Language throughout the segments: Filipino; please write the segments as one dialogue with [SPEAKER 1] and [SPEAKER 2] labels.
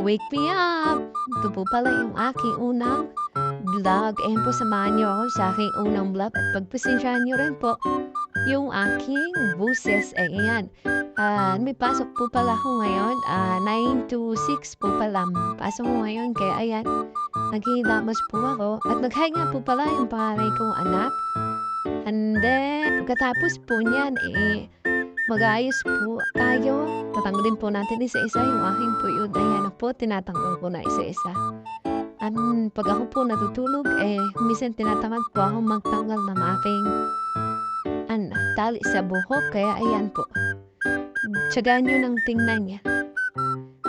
[SPEAKER 1] wake me up! Ito po pala yung aking unang vlog. Ayan po, samahan niyo ako sa aking unang vlog at pagpasensyahan niyo rin po yung aking boses. Ayan. May pasok po pala ako ngayon. 9 to 6 po pala. Pasok ko ngayon. Kaya ayan, naghihilamos po ako. At nag-hi nga po pala yung pangalan kong anak. And then, pagkatapos po niyan, mag-aayos po tayo. Tatanggalin po natin isa-isa yung aking puyod. Ayan na po, tinatanggal ko na isa-isa. Pag ako po natutulog, minsan tinatamad po ako magtanggal ng aking tali sa buhok. Kaya ayan po. Tiyagaan nyo nang tingnan niya.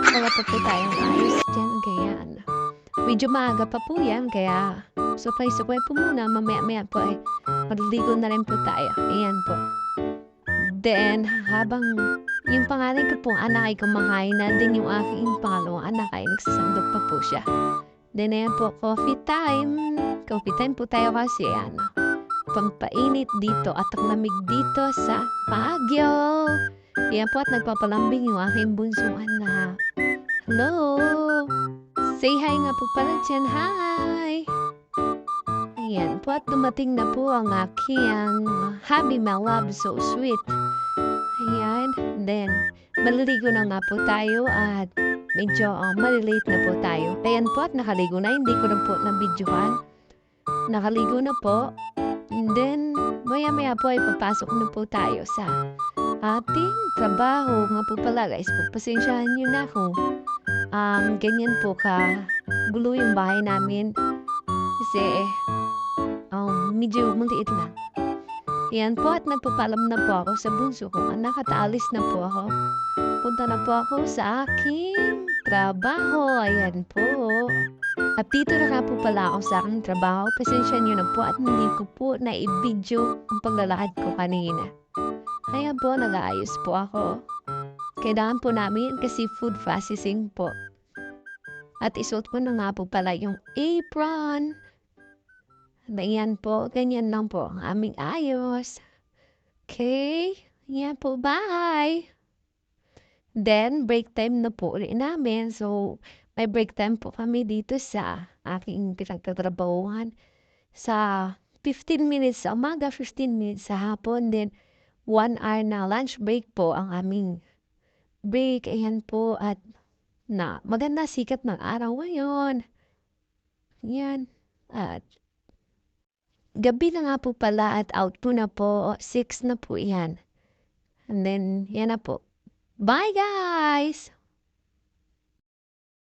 [SPEAKER 1] Wala pa po tayong ayos dyan. Kaya medyo maaga pa po yan. Kaya supply po muna. Mamaya-maya po maliligo na rin po tayo. Ayan po. Then, habang yung pangalan ko pong anak ay kumakain na, din yung aking pangalawang anak ay nagsasandok pa po siya. Then, ayan po, coffee time. Coffee time po tayo kasi, pampainit dito at ang lamig dito sa Baguio. Ayan po at nagpapalambing yung aking bunsong anak. Hello! Say hi nga po pala dyan, hi! Ayan po at dumating na po ang aking hubby, my love, so sweet. Ayan, then maliligo na nga po tayo at medyo malilate na po tayo. Ayan po at nakaligo na, hindi ko na po na-videohan. Nakaligo na po. And then, maya-maya po ay papasok na po tayo sa ating trabaho. Nga po pala guys, pagpasensyahan nyo na ako. Ganyan po ka gulo yung bahay namin. Kasi, medyo maliit lang. Yan po at nagpapalam na po ako sa bunso kong anak at alis na po ako. Punta na po ako sa aking trabaho. Ayan po. At dito na nga po pala ako sa aking trabaho. Pasensya nyo na po at hindi ko po na-i-video ang paglalakad ko kanina. Kaya po, nag-aayos po ako. Kailangan po namin kasi food processing po. At isuot ko na nga po pala yung apron. Ayan po, ganyan lang po ang aming ayos. Okay, yan po, bye! Then, break time na po ulit namin. So, may break time po kami dito sa aking pinagtatrabahuhan. Sa 15 minutes sa umaga, 15 minutes sa hapon. Then, 1 hour na lunch break po ang aming break. Ayan po, at maganda sikat ng araw ngayon. Yan, at gabi na nga po pala at out po na po. 6 na po yan. And then, yan na po. Bye guys!